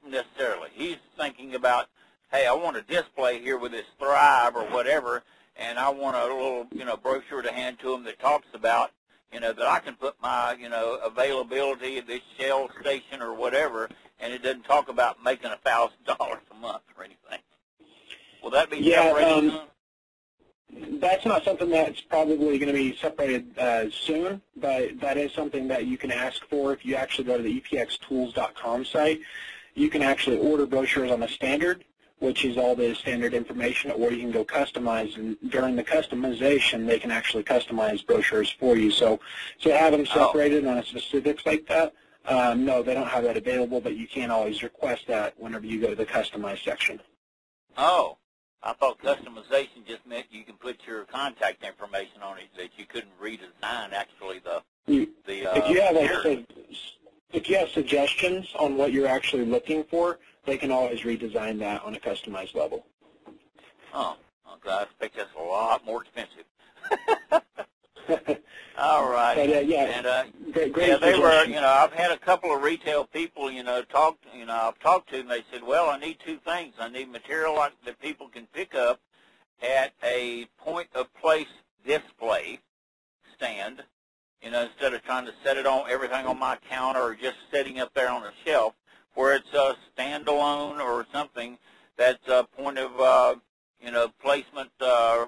necessarily. He's thinking about, hey, I want a display here with this Thrive or whatever, and I want a little, you know, brochure to hand to him that talks about, you know, that I can put my, you know, availability at this Shell station or whatever, and it doesn't talk about making $1,000 a month or anything. Will that be separated soon? That's not something that's probably going to be separated soon, but that is something that you can ask for. If you actually go to the EPXtools.com site, you can actually order brochures on the standard, which is all the standard information, or you can go customize, and during the customization, they can actually customize brochures for you. So have them separated on a specifics like that. No, they don't have that available, but you can always request that whenever you go to the customize section. Oh, I thought customization just meant you can put your contact information on it, that you couldn't redesign actually if you have suggestions on what you're actually looking for, they can always redesign that on a customized level. Oh, okay. I expect that's a lot more expensive. All right. But, yeah, and great yeah, they were. suggestion. You know, I've had a couple of retail people. I've talked to them. They said, "Well, I need two things. I need material that people can pick up at a point-of-place display stand. Instead of trying to set it on everything on my counter or just sitting up there on a shelf, where it's a standalone or something that's a point of placement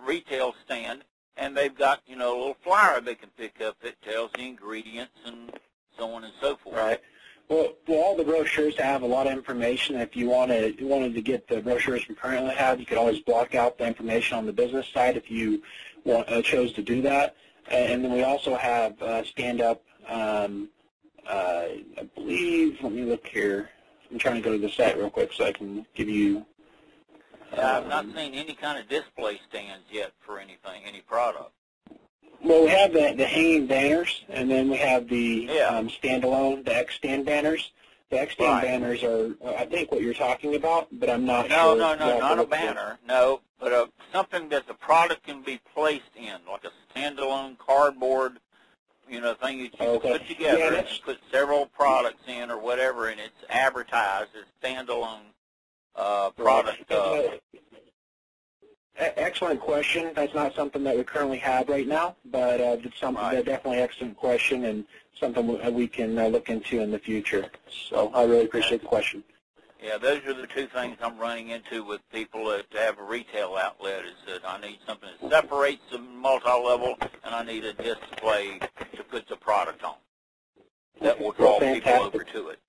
retail stand." And they've got, a little flyer they can pick up that tells the ingredients and so on and so forth. Right. Well, all the brochures have a lot of information. If you wanted to get the brochures we currently have, you could always block out the information on the business side if you chose to do that. And then we also have stand-up, I believe, let me look here. I'm trying to go to the site real quick so I can give you... I've not seen any kind of display stands yet for anything, any product. Well, we have the hanging banners, and then we have the standalone, the X-stand banners. The X-stand banners are, I think, what you're talking about, but I'm not sure. No, not a banner, no, but something that the product can be placed in, like a standalone cardboard, thing that you can put together and put several products in or whatever, and it's advertised as standalone product. Excellent question. That's not something that we currently have right now, but it's something definitely excellent question and something we can look into in the future. So I really appreciate the question. Yeah, those are the two things I'm running into with people to have a retail outlet, is that I need something that separates the multi-level, and I need a display to put the product on that will draw people over to it.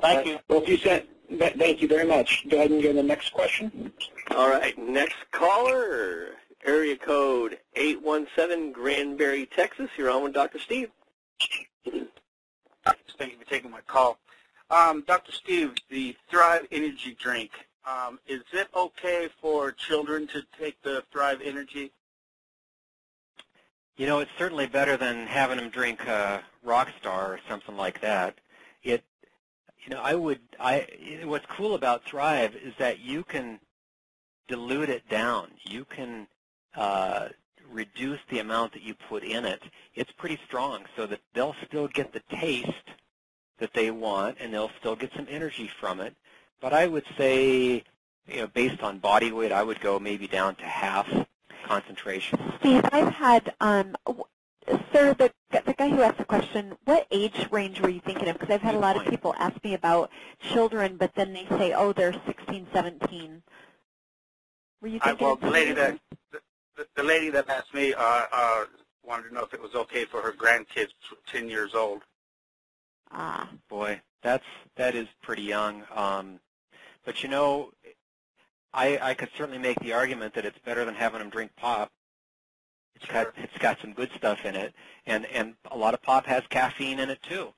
Thank you. Well, thank you very much. Go ahead and go to the next question. All right, next caller, area code 817, Granbury, Texas. You're on with Dr. Steve. Thank you for taking my call. Dr. Steve, the Thrive Energy drink, is it okay for children to take the Thrive Energy? It's certainly better than having them drink Rockstar or something like that. What's cool about Thrive is that you can dilute it down. You can reduce the amount that you put in it. It's pretty strong, so that they'll still get the taste that they want, and they'll still get some energy from it. But I would say, based on body weight, I would go maybe down to half concentration. Steve, I've had, sir, the guy who asked the question, what age range were you thinking of? Because I've had a lot of people ask me about children, but then they say, oh, they're 16, 17. Were you thinking? Well, the lady that asked me wanted to know if it was okay for her grandkids 10 years old. Boy, that is pretty young. But I could certainly make the argument that it's better than having them drink pop. It's got some good stuff in it, and a lot of pop has caffeine in it too.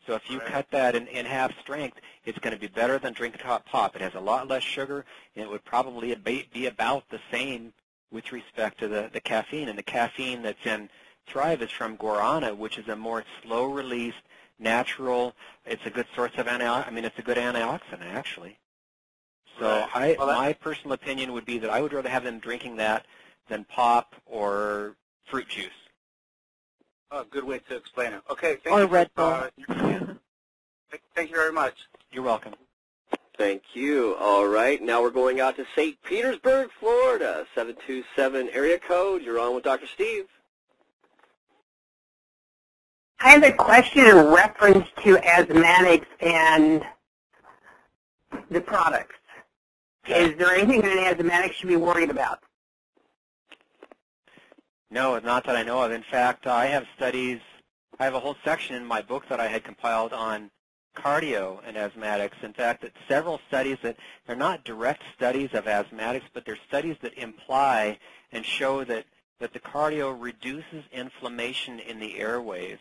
So if you cut that in half strength, it's going to be better than drinking pop. It has a lot less sugar, and it would probably be about the same with respect to the caffeine. And the caffeine that's in Thrive is from guarana, which is a more slow-release, natural. It's a good source of it's a good antioxidant actually. So my personal opinion would be that I would rather have them drinking that than pop or fruit juice. Oh, good way to explain it. Okay, thank or you. Red Bull. Thank you very much. You're welcome. Thank you. All right, now we're going out to St. Petersburg, Florida, 727 area code. You're on with Dr. Steve. I have a question in reference to asthmatics and the products. Okay. Is there anything that an asthmatic should be worried about? No, not that I know of. In fact, I have a whole section in my book that I had compiled on cardio and asthmatics. In fact, it's several studies that they're not direct studies of asthmatics, but they're studies that imply and show that the cardio reduces inflammation in the airways,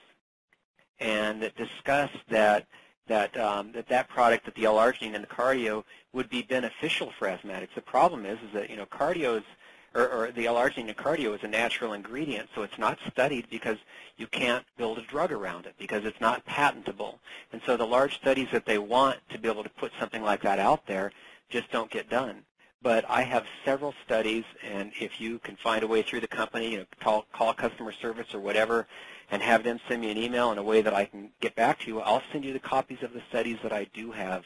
and that discuss that product, that the L-arginine in the cardio, would be beneficial for asthmatics. The problem is that cardio or the L-arginine in cardio is a natural ingredient, so it's not studied because you can't build a drug around it because it's not patentable. And so the large studies that they want to be able to put something like that out there just don't get done. but I have several studies, and if you can find a way through the company, call customer service or whatever, and have them send me an email in a way that I can get back to you, I'll send you the copies of the studies that I do have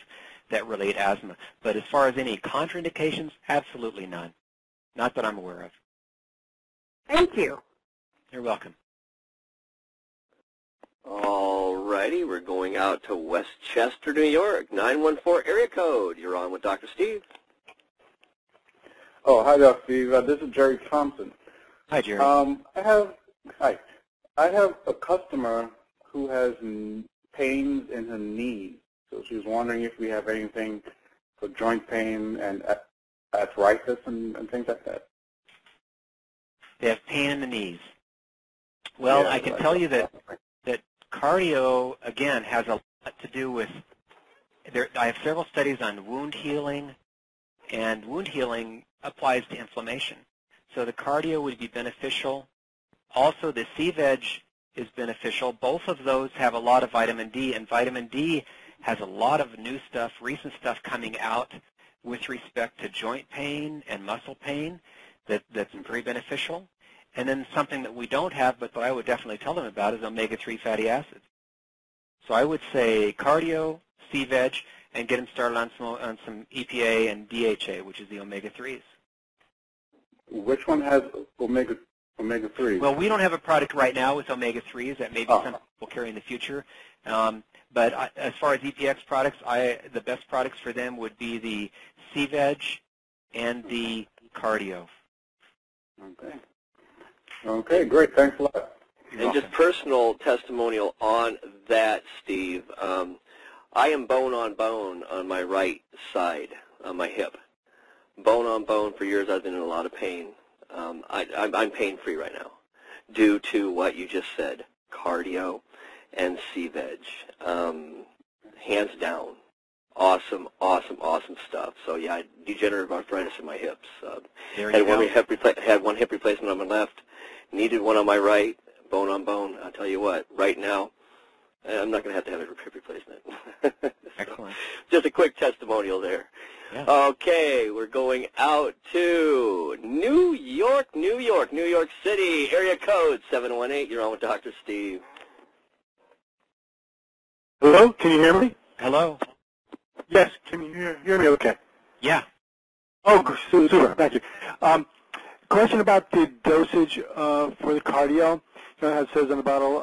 that relate asthma. But as far as any contraindications, absolutely none. Not that I'm aware of. Thank you. You're welcome. All righty, we're going out to Westchester, New York, 914 area code. You're on with Dr. Steve. Oh, hi, Dr. Steve. This is Jerry Thompson. Hi, Jerry. I have a customer who has pains in her knees. So she was wondering if we have anything for joint pain and arthritis and things like that. They have pain in the knees. Well, yeah, I can tell you that cardio, again, has a lot to do with, I have several studies on wound healing, and wound healing applies to inflammation. So the cardio would be beneficial. Also, the C-veg is beneficial. Both of those have a lot of vitamin D, and vitamin D has a lot of new stuff, recent stuff coming out with respect to joint pain and muscle pain that's very beneficial. And then something that we don't have, but that I would definitely tell them about, is omega-3 fatty acids. So I would say cardio, C-veg, and get them started on some EPA and DHA, which is the omega-3s. Which one has omega-3s? Well, we don't have a product right now with omega-3s. That may be something we'll carry in the future. But as far as EPX products, the best products for them would be the C-veg and the cardio. Okay. Okay, great. Thanks a lot. And just personal testimonial on that, Steve. I am bone on my right side, on my hip. Bone on bone for years. I've been in a lot of pain. I'm pain-free right now due to what you just said, cardio and C-veg. Hands down. Awesome, awesome, awesome stuff. So, yeah, degenerative arthritis in my hips. Had one hip replacement on my left, needed one on my right, bone on bone. I'll tell you what, right now, I'm not going to have a hip replacement. Excellent. Just a quick testimonial there. Yeah. Okay, we're going out to New York City, area code 718. You're on with Dr. Steve. Hello, can you hear me? Hello. Yes, can you hear me okay? Yeah. Oh, super, thank you. Question about the dosage for the cardio. You know how it says in the bottle,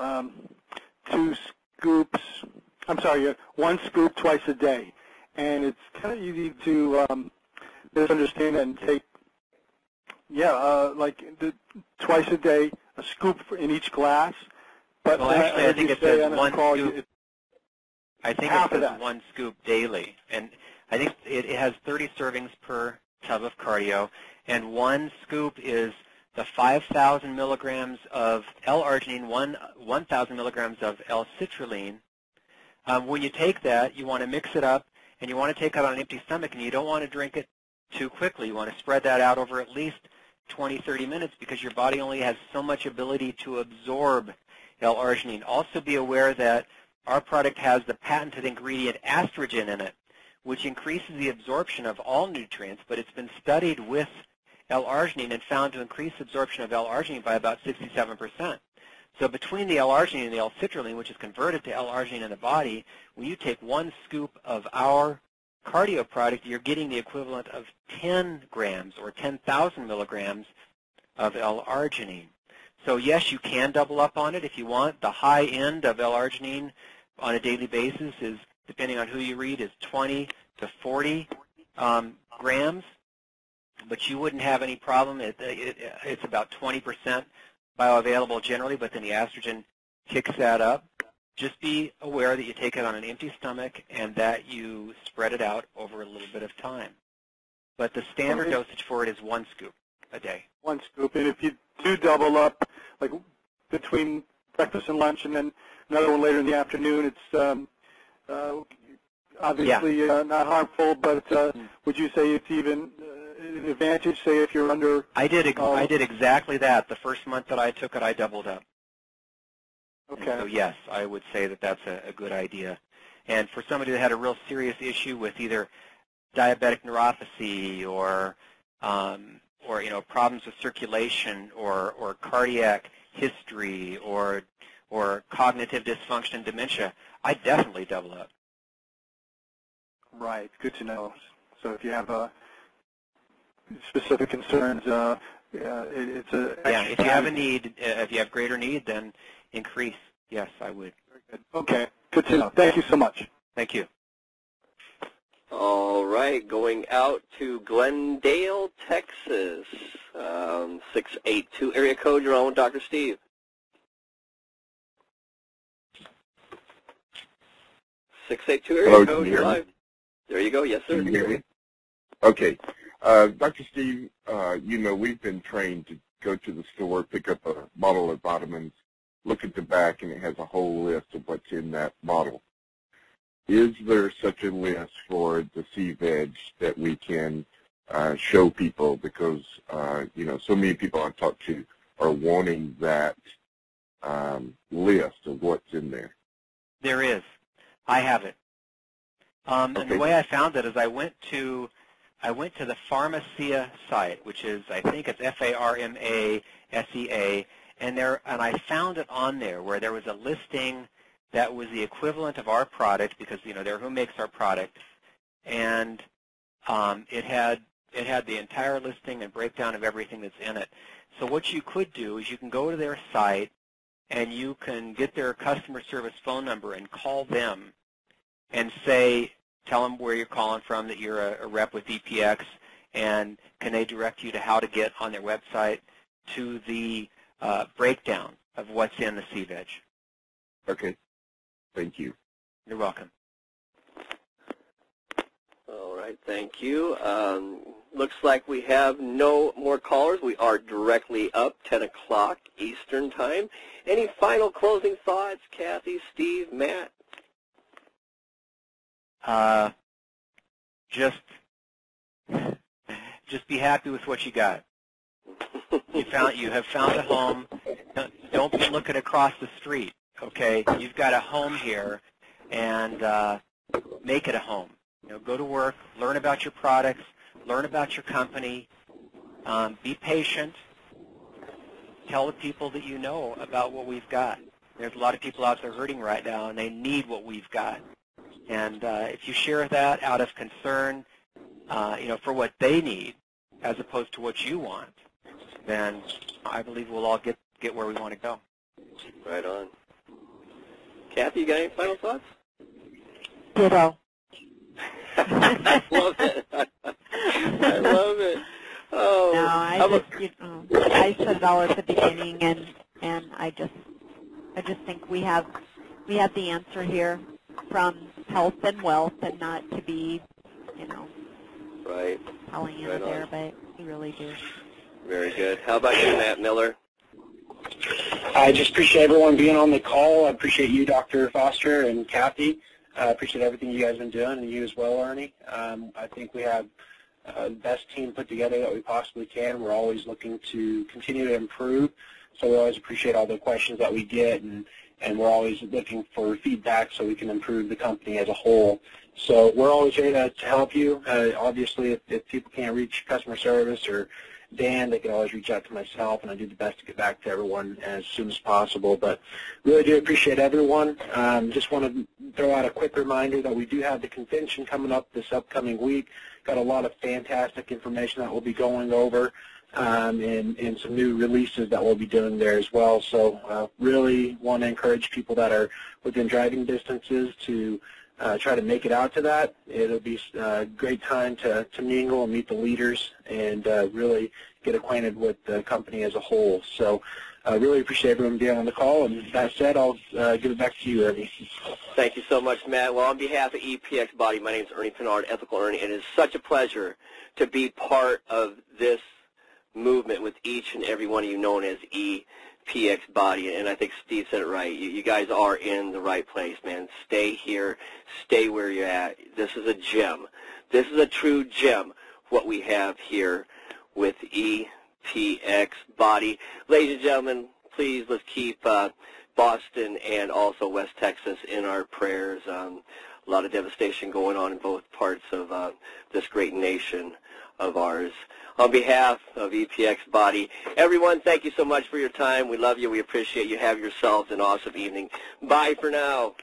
1 scoop twice a day. And it's kind of easy to misunderstand and take, twice a day, a scoop in each glass. But well, actually, I think it says 1 scoop. I think it says 1 scoop daily, and I think it has 30 servings per tub of cardio, and 1 scoop is the 5,000 milligrams of L-arginine, 1,000 milligrams of L-citrulline. When you take that, you want to mix it up, and you want to take it on an empty stomach, and you don't want to drink it too quickly. You want to spread that out over at least 20, 30 minutes because your body only has so much ability to absorb L-arginine. Also be aware that our product has the patented ingredient estrogen in it, which increases the absorption of all nutrients, but it's been studied with L-arginine and found to increase absorption of L-arginine by about 67%. So between the L-arginine and the L-citrulline, which is converted to L-arginine in the body, when you take 1 scoop of our cardio product, you're getting the equivalent of 10 grams or 10,000 milligrams of L-arginine. So yes, you can double up on it if you want. The high end of L-arginine on a daily basis is, depending on who you read, is 20 to 40 grams, but you wouldn't have any problem. It's about 20% bioavailable generally, but then the estrogen kicks that up. Just be aware that you take it on an empty stomach and that you spread it out over a little bit of time. But the standard dosage for it is 1 scoop a day. 1 scoop, and if you do double up, like between breakfast and lunch, and then another one later in the afternoon, it's obviously not harmful, but would you say it's even an advantage, say, if you're under... I did exactly that. The first month that I took it, I doubled up. Okay. And so, yes, I would say that that's a good idea. And for somebody that had a real serious issue with either diabetic neuropathy or problems with circulation or cardiac history or cognitive dysfunction and dementia, I definitely double up. Right. Good to know. So if you have specific concerns, it's a if you have a need, if you have greater need, then increase. Yes, I would. Very good. Okay. Good to know. Thank you so much. Thank you. All right, going out to Glendale, Texas, 682 area code. You're on with Dr. Steve. Hello, code. You're live. There you go. Yes, sir. Can you hear me? Okay. Dr. Steve, we've been trained to go to the store, pick up a bottle of vitamins, look at the back, and it has a whole list of what's in that bottle. Is there such a list for the C-Veg that we can show people? Because, so many people I've talked to are wanting that list of what's in there. There is. I have it. And the way I found it is I went to the Pharmacia site, which is, I think it's Pharmasea, and I found it on there where there was a listing that was the equivalent of our product, because they're who makes our product, and it had the entire listing and breakdown of everything that's in it. So what you could do is you can go to their site and you can get their customer service phone number and call them and tell them where you're calling from, that you're a rep with EPX, and can they direct you to how to get on their website to the breakdown of what's in the C-Veg. Okay. Thank you. You're welcome. All right, thank you. Looks like we have no more callers. We are directly up, 10 o'clock Eastern Time. Any final closing thoughts, Cathy, Steve, Matt? Just be happy with what you got. You have found a home. Don't be looking across the street. Okay, you've got a home here, and make it a home. Go to work, learn about your products, learn about your company, be patient, tell the people that you know about what we've got. There's a lot of people out there hurting right now, and they need what we've got. And if you share that out of concern, for what they need, as opposed to what you want, then I believe we'll all get where we want to go. Right on. Cathy, you got any final thoughts? Ditto. I love it. I love it. Oh, no, I said it all at the beginning, and I just think we have the answer here from health and wealth, and not to be, right, telling you right there, on. but we really do. Very good. How about you, Matt Miller? I just appreciate everyone being on the call. I appreciate you, Dr. Foster and Cathy. I appreciate everything you guys have been doing, and you as well, Ernie. I think we have the best team put together that we possibly can. We're always looking to continue to improve, so we always appreciate all the questions that we get, and we're always looking for feedback so we can improve the company as a whole. So we're always here to help you. Obviously, if people can't reach customer service or Dan, they can always reach out to myself, and I do the best to get back to everyone as soon as possible. But really do appreciate everyone. Just want to throw out a quick reminder that we do have the convention coming up this upcoming week. Got a lot of fantastic information that we'll be going over, and some new releases that we'll be doing there as well. So really want to encourage people that are within driving distances to try to make it out to that. It'll be a great time to mingle and meet the leaders and really get acquainted with the company as a whole. So I really appreciate everyone being on the call. And that said, I'll give it back to you, Ernie. Thank you so much, Matt. Well, on behalf of EPX Body, my name is Ernie Pinard, Ethical Ernie. It is such a pleasure to be part of this movement with each and every one of you known as EPX Body, and I think Steve said it right. You guys are in the right place, man. Stay here. Stay where you're at. This is a gem. This is a true gem, what we have here with EPX Body. Ladies and gentlemen, please let's keep Boston and also West Texas in our prayers. a lot of devastation going on in both parts of this great nation of ours. On behalf of EPX Body, everyone, thank you so much for your time. We love you. We appreciate you. Have yourselves an awesome evening. Bye for now.